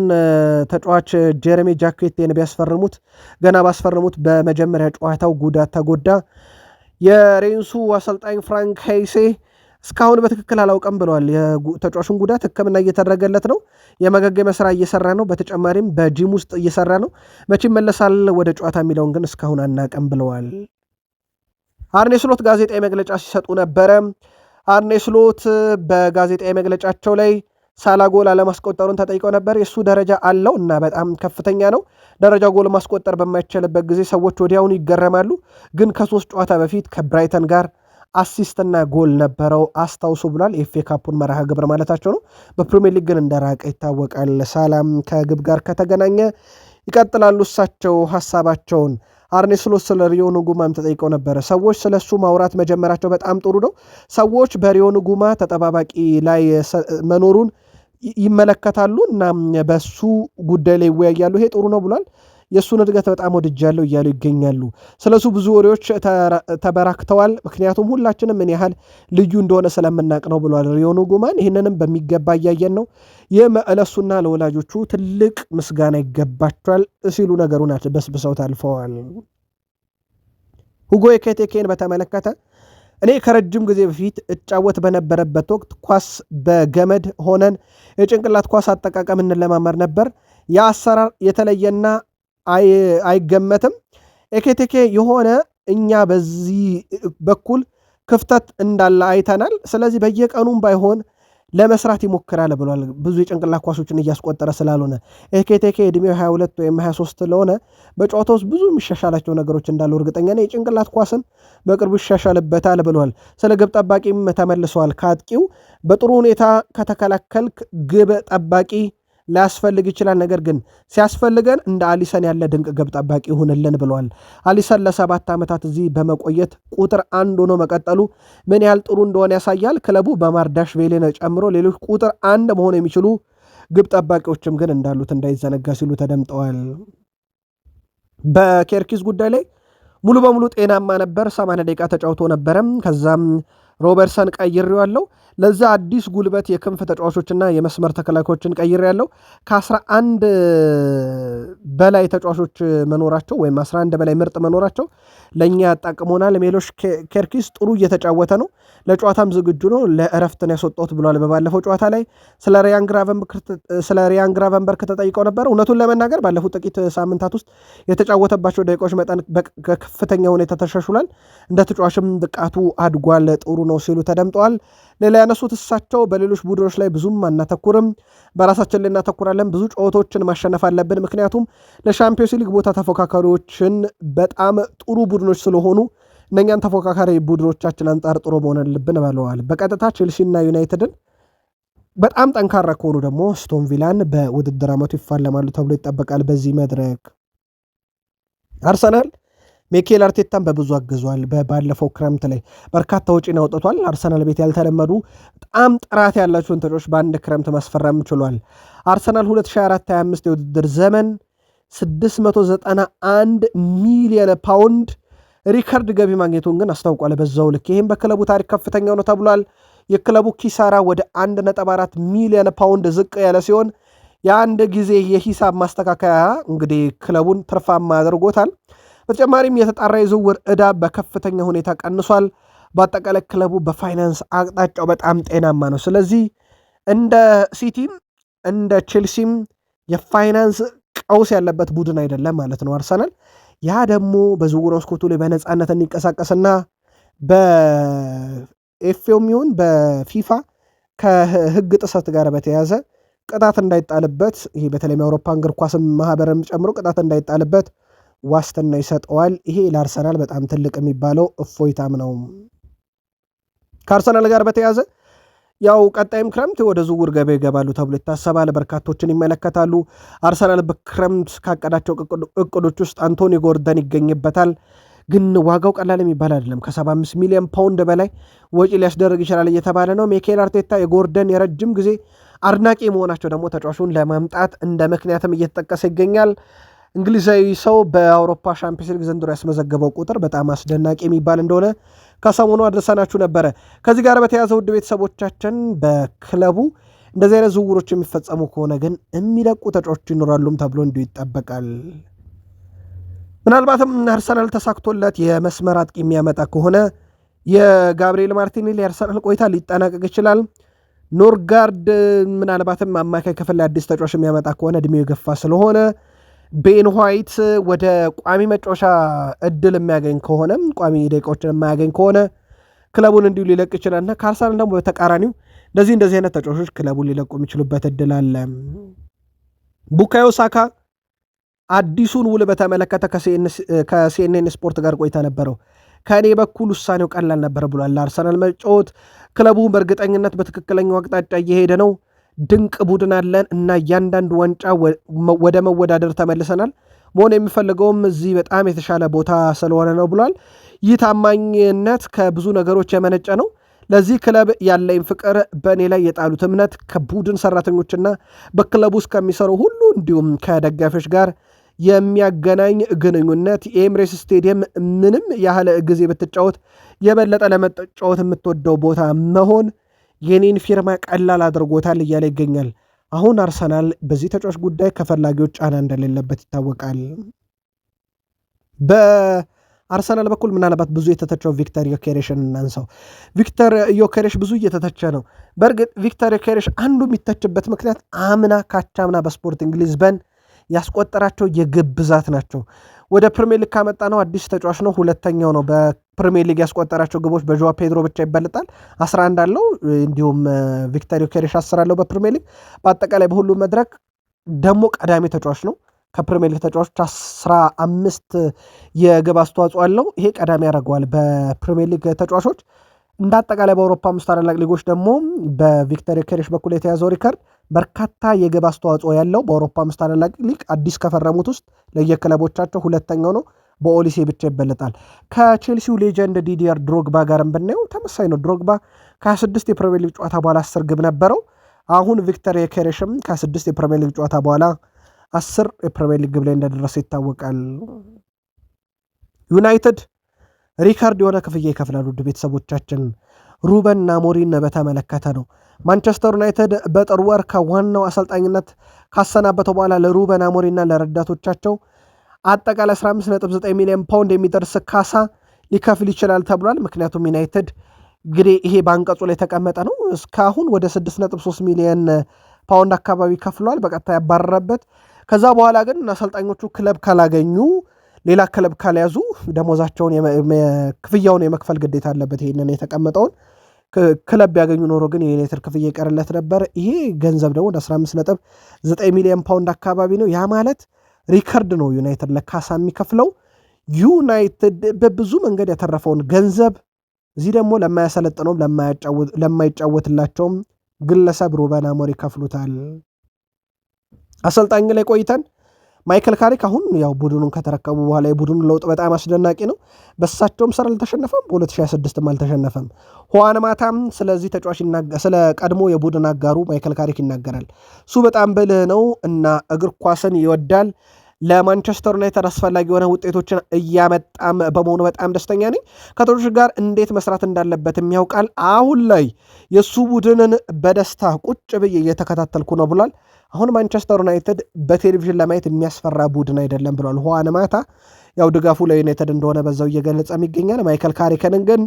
ተጫዋች ጀረሚ ጃኬቴን ቢያስፈርሙት ገና ባስፈርሙት በመጀመሪያ ጨዋታው ጉዳት ተጎዳ። የሬንሱ አሰልጣኝ ፍራንክ ሄይሴ እስካሁን በትክክል አላውቀም ብለዋል። የተጫዋቹን ጉዳት ሕክምና እየተደረገለት ነው። የማገገሚያ ስራ እየሰራ ነው። በተጨማሪም በጂም ውስጥ እየሰራ ነው። መቼ ይመለሳል ወደ ጨዋታ የሚለውን ግን እስካሁን አናውቅም ብለዋል። አርኔ ስሎት ጋዜጣዊ መግለጫ ሲሰጡ ነበረ። አርኔ ስሎት በጋዜጣዊ መግለጫቸው ላይ ሳላ ጎል አለማስቆጠሩን ተጠይቀው ነበር። የእሱ ደረጃ አለው እና በጣም ከፍተኛ ነው። ደረጃ ጎል ማስቆጠር በማይቻልበት ጊዜ ሰዎች ወዲያውኑ ይገረማሉ። ግን ከ3 ጨዋታ በፊት ከብራይተን ጋር አሲስትና ጎል ነበረው አስታውሱ ብሏል። ኤፍ ኤ ካፑን መርሃ ግብር ማለታቸው ነው። በፕሪሚየር ሊግ ግን እንደራቀ ይታወቃል። ሳላም ከግብ ጋር ከተገናኘ ይቀጥላሉ እሳቸው ሐሳባቸውን። አርኔ ስሎት ስለ ሪዮ ንጉማም ተጠይቀው ነበረ። ሰዎች ስለ እሱ ማውራት መጀመራቸው በጣም ጥሩ ነው። ሰዎች በሪዮ ንጉማ ተጠባባቂ ላይ መኖሩን ይመለከታሉ እና በሱ ጉዳይ ላይ ይወያያሉ። ይሄ ጥሩ ነው ብሏል። የእሱን እድገት በጣም ወድጃለሁ እያሉ ይገኛሉ። ስለሱ ብዙ ወሬዎች ተበራክተዋል። ምክንያቱም ሁላችንም ምን ያህል ልዩ እንደሆነ ስለምናቅ ነው ብሏል ሪዮ ንጉማን። ይህንንም በሚገባ እያየን ነው። ይህ ለእሱና ለወላጆቹ ትልቅ ምስጋና ይገባቸዋል ሲሉ ነገሩን በስብሰው ታልፈዋል። ሁጎ ኤኪቲኬን በተመለከተ እኔ ከረጅም ጊዜ በፊት እጫወት በነበረበት ወቅት ኳስ በገመድ ሆነን የጭንቅላት ኳስ አጠቃቀም እንለማመር ነበር። የአሰራር የተለየና አይገመትም። ኤኪቲኬ የሆነ እኛ በዚህ በኩል ክፍተት እንዳለ አይተናል። ስለዚህ በየቀኑም ባይሆን ለመስራት ይሞክራል ብሏል። ብዙ የጭንቅላት ኳሶችን እያስቆጠረ ስላልሆነ ኤኬቴኬ ዕድሜው 22 ወይም 23 ስለሆነ በጨዋታ ውስጥ ብዙ የሚሻሻላቸው ነገሮች እንዳሉ እርግጠኛ ነኝ። የጭንቅላት ኳስን በቅርቡ ይሻሻልበታል ብሏል። ስለ ግብ ጠባቂም ተመልሰዋል። ከአጥቂው በጥሩ ሁኔታ ከተከላከልክ ግብ ጠባቂ ሊያስፈልግ ይችላል። ነገር ግን ሲያስፈልገን እንደ አሊሰን ያለ ድንቅ ግብ ጠባቂ ይሁንልን ብለዋል። አሊሰን ለ7 ዓመታት እዚህ በመቆየት ቁጥር 1 ሆኖ መቀጠሉ ምን ያህል ጥሩ እንደሆነ ያሳያል። ክለቡ በማርዳሽቪሊን ጨምሮ ሌሎች ቁጥር 1 መሆን የሚችሉ ግብ ጠባቂዎችም ግን እንዳሉት እንዳይዘነጋ ሲሉ ተደምጠዋል። በኬርኪዝ ጉዳይ ላይ ሙሉ በሙሉ ጤናማ ነበር። 80 ደቂቃ ተጫውቶ ነበረም። ከዛም ሮበርትሰን ቀይሬዋለሁ። ለዛ አዲስ ጉልበት የክንፍ ተጫዋቾችና የመስመር ተከላካዮችን ቀይሬያለሁ። ከ11 በላይ ተጫዋቾች መኖራቸው ወይም 11 በላይ ምርጥ መኖራቸው ለእኛ ያጣቅሞናል። ሜሎሽ ኬርኪዝ ጥሩ እየተጫወተ ነው፣ ለጨዋታም ዝግጁ ነው፣ ለእረፍትን ያስወጣሁት ብሏል። በባለፈው ጨዋታ ላይ ስለ ሪያን ግራቨንበርክ ተጠይቀው ነበር። እውነቱን ለመናገር ባለፉት ጥቂት ሳምንታት ውስጥ የተጫወተባቸው ደቂቃዎች መጠን በከፍተኛ ሁኔታ ተሻሽሏል፣ እንደ ተጫዋችም ብቃቱ አድጓል፣ ጥሩ ነው ሲሉ ተደምጠዋል። ሌላ ያነሱት እሳቸው በሌሎች ቡድኖች ላይ ብዙም አናተኩርም፣ በራሳችን ላይ እናተኩራለን፣ ብዙ ጨዋታዎችን ማሸነፍ አለብን፣ ምክንያቱም ለሻምፒዮንስ ሊግ ቦታ ተፎካካሪዎችን በጣም ጥሩ ቡድኖች ስለሆኑ እነኛን ተፎካካሪ ቡድኖቻችን አንጻር ጥሩ መሆን አለብን ብለዋል። በቀጥታ ቼልሲና ዩናይትድን በጣም ጠንካራ ከሆኑ ደግሞ አስቶን ቪላን በውድድር ዓመቱ ይፋለማሉ ተብሎ ይጠበቃል። በዚህ መድረክ አርሰናል ሚኬል አርቴታን በብዙ አግዟል። ባለፈው ክረምት ላይ በርካታ ወጪን አውጥቷል። አርሰናል ቤት ያልተለመዱ በጣም ጥራት ያላቸውን ተጫዋቾች በአንድ ክረምት ማስፈረም ችሏል። አርሰናል 2024/25 የውድድር ዘመን 691 ሚሊዮን ፓውንድ ሪከርድ ገቢ ማግኘቱን ግን አስታውቋል። በዛው ልክ ይህም በክለቡ ታሪክ ከፍተኛው ነው ተብሏል። የክለቡ ኪሳራ ወደ 1.4 ሚሊዮን ፓውንድ ዝቅ ያለ ሲሆን የአንድ ጊዜ የሂሳብ ማስተካከያ እንግዲህ ክለቡን ትርፋማ አድርጎታል። በተጨማሪም የተጣራ የዝውውር ዕዳ በከፍተኛ ሁኔታ ቀንሷል። በአጠቃላይ ክለቡ በፋይናንስ አቅጣጫው በጣም ጤናማ ነው። ስለዚህ እንደ ሲቲም እንደ ቼልሲም የፋይናንስ ቀውስ ያለበት ቡድን አይደለም ማለት ነው አርሰናል። ያ ደግሞ በዝውውር መስኮቱ ላይ በነፃነት እንዲንቀሳቀስና በኤፍኤም ይሁን በፊፋ ከህግ ጥሰት ጋር በተያያዘ ቅጣት እንዳይጣልበት፣ ይሄ በተለይም የአውሮፓ እግር ኳስም ማህበርም ጨምሮ ቅጣት እንዳይጣልበት ዋስትና ይሰጠዋል። ይሄ ለአርሰናል በጣም ትልቅ የሚባለው እፎይታም ነው። ከአርሰናል ጋር በተያያዘ ያው ቀጣይም ክረምት ወደ ዝውውር ገበያ ይገባሉ ተብሎ ይታሰባል። በርካቶችን ይመለከታሉ። አርሰናል በክረምት ካቀዳቸው እቅዶች ውስጥ አንቶኒ ጎርደን ይገኝበታል። ግን ዋጋው ቀላል የሚባል አይደለም። ከ75 ሚሊዮን ፓውንድ በላይ ወጪ ሊያስደርግ ይችላል እየተባለ ነው። ሚኬል አርቴታ የጎርደን የረጅም ጊዜ አድናቂ መሆናቸው ደግሞ ተጫዋቹን ለማምጣት እንደ ምክንያትም እየተጠቀሰ ይገኛል። እንግሊዛዊ ሰው በአውሮፓ ሻምፒዮንስ ሊግ ዘንድሮ ያስመዘገበው ቁጥር በጣም አስደናቂ የሚባል እንደሆነ ከሰሞኑ አድርሰናችሁ ነበረ። ከዚህ ጋር በተያያዘ ውድ ቤተሰቦቻችን በክለቡ እንደዚህ አይነት ዝውውሮች የሚፈጸሙ ከሆነ ግን የሚለቁ ተጫዋቾች ይኖራሉም ተብሎ እንዲሁ ይጠበቃል። ምናልባትም አርሰናል ተሳክቶለት የመስመር አጥቂ የሚያመጣ ከሆነ የጋብሪኤል ማርቲኔሊ የአርሰናል ቆይታ ሊጠናቀቅ ይችላል። ኖርጋርድ ምናልባትም አማካይ ክፍል ላይ አዲስ ተጫዋች የሚያመጣ ከሆነ እድሜው የገፋ ስለሆነ ቤን ዋይት ወደ ቋሚ መጫወቻ እድል የሚያገኝ ከሆነም ቋሚ ደቂቃዎችን የማያገኝ ከሆነ ክለቡን እንዲሁ ሊለቅ ይችላልና ከአርሰናል ደግሞ በተቃራኒው እንደዚህ አይነት ተጫዋቾች ክለቡን ሊለቁ የሚችሉበት እድል አለ። ቡካዮ ሳካ አዲሱን ውል በተመለከተ ከሲኤንኤን ስፖርት ጋር ቆይታ ነበረው። ከእኔ በኩል ውሳኔው ቀላል ነበር ብሏል። ለአርሰናል መጫወት ክለቡ በእርግጠኝነት በትክክለኛው አቅጣጫ እየሄደ ነው። ድንቅ ቡድን አለን እና እያንዳንዱ ዋንጫ ወደ መወዳደር ተመልሰናል። መሆን የሚፈልገውም እዚህ በጣም የተሻለ ቦታ ስለሆነ ነው ብሏል። ይህ ታማኝነት ከብዙ ነገሮች የመነጨ ነው። ለዚህ ክለብ ያለኝ ፍቅር፣ በእኔ ላይ የጣሉት እምነት፣ ከቡድን ሰራተኞችና በክለቡ ውስጥ ከሚሰሩ ሁሉ እንዲሁም ከደጋፊዎች ጋር የሚያገናኝ ግንኙነት፣ የኤምሬስ ስቴዲየም ምንም ያህል ጊዜ ብትጫወት የበለጠ ለመጫወት የምትወደው ቦታ መሆን የኔን ፊርማ ቀላል አድርጎታል እያለ ይገኛል። አሁን አርሰናል በዚህ ተጫዋች ጉዳይ ከፈላጊዎች ጫና እንደሌለበት ይታወቃል። በአርሰናል በኩል ምናልባት ብዙ የተተቸው ቪክተር ዮኬሬሽን እናንሳው። ቪክተር ዮኬሬሽ ብዙ እየተተቸ ነው። በእርግጥ ቪክተር ዮኬሬሽ አንዱ የሚተችበት ምክንያት አምና ካቻምና በስፖርቲንግ ሊዝበን ያስቆጠራቸው የግብ ብዛት ናቸው። ወደ ፕሪሚየር ሊግ ካመጣ ነው አዲስ ተጫዋች ነው፣ ሁለተኛው ነው ፕሪሚየር ሊግ ያስቆጠራቸው ግቦች በጆዋ ፔድሮ ብቻ ይበልጣል፣ 11 አለው። እንዲሁም ቪክተር ዮኬሬሽ 10 አለው በፕሪሚየር ሊግ። በአጠቃላይ በሁሉም መድረክ ደግሞ ቀዳሚ ተጫዋች ነው። ከፕሪሚየር ሊግ ተጫዋቾች 15 የግብ አስተዋጽኦ አለው። ይሄ ቀዳሚ ያደርገዋል በፕሪሚየር ሊግ ተጫዋቾች። እንደ አጠቃላይ በአውሮፓ 5 ታላላቅ ሊጎች ደግሞ በቪክተር ዮኬሬሽ በኩል የተያዘው ሪከርድ በርካታ የግብ አስተዋጽኦ ያለው በአውሮፓ 5 ታላላቅ ሊግ አዲስ ከፈረሙት ውስጥ ለየክለቦቻቸው ሁለተኛው ነው። በኦሊሴ ብቻ ይበለጣል። ከቼልሲው ሌጀንድ ዲዲየር ድሮግባ ጋርም ብናየው ተመሳይ ነው። ድሮግባ ከ26 የፕሪሚየር ሊግ ጨዋታ በኋላ 10 ግብ ነበረው። አሁን ቪክተር ዮኬሬሽም ከ6 የፕሪሚየር ሊግ ጨዋታ በኋላ 10 የፕሪሚየር ሊግ ግብ ላይ እንደደረሰ ይታወቃል። ዩናይትድ ሪካርድ የሆነ ክፍያ ይከፍላሉ። ውድ ቤተሰቦቻችን ሩበን አሞሪምን በተመለከተ ነው። ማንቸስተር ዩናይትድ በጥር ወር ከዋናው አሰልጣኝነት ካሰናበተው በኋላ ለሩበን አሞሪምና ለረዳቶቻቸው አጠቃላይ 15.9 ሚሊዮን ፓውንድ የሚደርስ ካሳ ሊከፍል ይችላል ተብሏል። ምክንያቱም ዩናይትድ እንግዲህ ይሄ በአንቀጹ ላይ የተቀመጠ ነው። እስካሁን ወደ 6.3 ሚሊዮን ፓውንድ አካባቢ ከፍሏል በቀጥታ ያባረረበት። ከዛ በኋላ ግን አሰልጣኞቹ ክለብ ካላገኙ ሌላ ክለብ ካልያዙ ደሞዛቸውን ክፍያውን የመክፈል ግዴታ አለበት። ይሄንን የተቀመጠውን ክለብ ቢያገኙ ኖሮ ግን የዩናይትድ ክፍያ ይቀርለት ነበር። ይሄ ገንዘብ ደግሞ ወደ 15.9 ሚሊዮን ፓውንድ አካባቢ ነው። ያ ማለት ሪከርድ ነው ዩናይትድ ለካሳ የሚከፍለው። ዩናይትድ በብዙ መንገድ ያተረፈውን ገንዘብ እዚህ ደግሞ ለማያሰለጥነውም ለማይጫወትላቸውም ግለሰብ ሩበን አሞሪም ይከፍሉታል። አሰልጣኝ ላይ ቆይተን ማይክል ካሪክ አሁን ያው ቡድኑን ከተረከቡ በኋላ የቡድኑ ለውጥ በጣም አስደናቂ ነው። በሳቸውም ስር አልተሸነፈም፣ በ2026ም አልተሸነፈም። ሁዋን ማታም ስለዚህ ተጫዋች ስለ ቀድሞ የቡድን አጋሩ ማይክል ካሪክ ይናገራል። እሱ በጣም ብልህ ነው እና እግር ኳስን ይወዳል። ለማንቸስተር ዩናይትድ አስፈላጊ የሆነ ውጤቶችን እያመጣም በመሆኑ በጣም ደስተኛ ነኝ። ከተጫዋቾች ጋር እንዴት መስራት እንዳለበትም ያውቃል። አሁን ላይ የእሱ ቡድንን በደስታ ቁጭ ብዬ እየተከታተልኩ ነው ብሏል። አሁን ማንቸስተር ዩናይትድ በቴሌቪዥን ለማየት የሚያስፈራ ቡድን አይደለም ብሏል። ሁዋን ማታ ያው ድጋፉ ለዩናይትድ እንደሆነ በዛው እየገለጸም ይገኛል። ማይክል ካሪክን ግን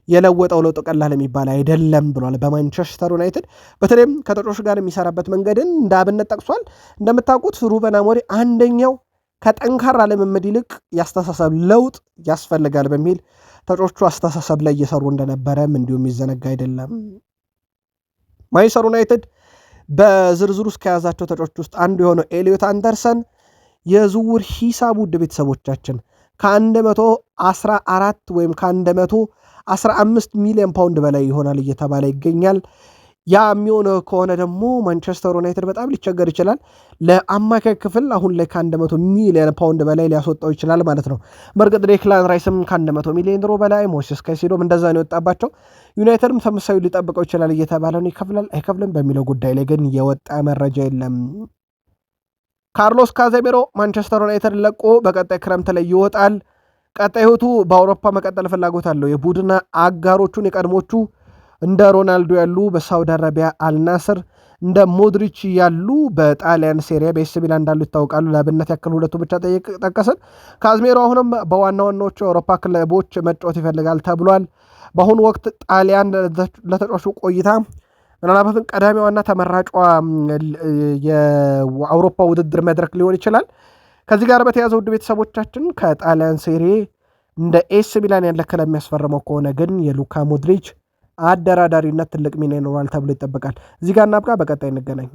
የለወጠው ለውጥ ቀላል የሚባል አይደለም ብሏል። በማንቸስተር ዩናይትድ በተለይም ከተጫዋቾች ጋር የሚሰራበት መንገድን እንደ አብነት ጠቅሷል። እንደምታውቁት ሩበን አሞሪም አንደኛው ከጠንካራ ልምምድ ይልቅ ያስተሳሰብ ለውጥ ያስፈልጋል በሚል ተጫዋቾቹ አስተሳሰብ ላይ እየሰሩ እንደነበረም እንዲሁም ይዘነጋ አይደለም። ማንቸስተር ዩናይትድ በዝርዝር ውስጥ ከያዛቸው ተጫዋቾች ውስጥ አንዱ የሆነው ኤሊዮት አንደርሰን የዝውውር ሂሳቡ ውድ ቤተሰቦቻችን ከ114 ወይም ከ115 ሚሊዮን ፓውንድ በላይ ይሆናል እየተባለ ይገኛል። ያ የሚሆነው ከሆነ ደግሞ ማንቸስተር ዩናይትድ በጣም ሊቸገር ይችላል። ለአማካይ ክፍል አሁን ላይ ከ100 ሚሊዮን ፓውንድ በላይ ሊያስወጣው ይችላል ማለት ነው። በእርግጥ ዴክላን ራይስም ከ100 ሚሊዮን ዩሮ በላይ፣ ሞይሴስ ካይሴዶም እንደዛ ነው የወጣባቸው። ዩናይትድም ተመሳዩ ሊጠብቀው ይችላል እየተባለ ነው። ይከፍላል አይከፍልም በሚለው ጉዳይ ላይ ግን የወጣ መረጃ የለም። ካርሎስ ካዜሜሮ ማንቸስተር ዩናይትድ ለቆ በቀጣይ ክረምት ላይ ይወጣል። ቀጣይ ህይወቱ በአውሮፓ መቀጠል ፍላጎት አለው። የቡድን አጋሮቹን የቀድሞቹ እንደ ሮናልዶ ያሉ በሳውዲ አረቢያ አልናስር፣ እንደ ሞድሪች ያሉ በጣሊያን ሴሪያ በኤሲ ሚላን እንዳሉ ይታወቃሉ። ለአብነት ያክል ሁለቱ ብቻ ጠቀስን። ካዝሜሮ አሁንም በዋና ዋናዎቹ የአውሮፓ ክለቦች መጫወት ይፈልጋል ተብሏል። በአሁኑ ወቅት ጣሊያን ለተጫዋቹ ቆይታ ምናልባትም ቀዳሚዋና ተመራጯ የአውሮፓ ውድድር መድረክ ሊሆን ይችላል። ከዚህ ጋር በተያዘ ውድ ቤተሰቦቻችን ከጣሊያን ሴሪ እንደ ኤሲ ሚላን ያለ ክለብ የሚያስፈርመው ከሆነ ግን የሉካ ሞድሪች አደራዳሪነት ትልቅ ሚና ይኖራል ተብሎ ይጠበቃል። እዚህ ጋር እናብቃ። በቀጣይ እንገናኝ።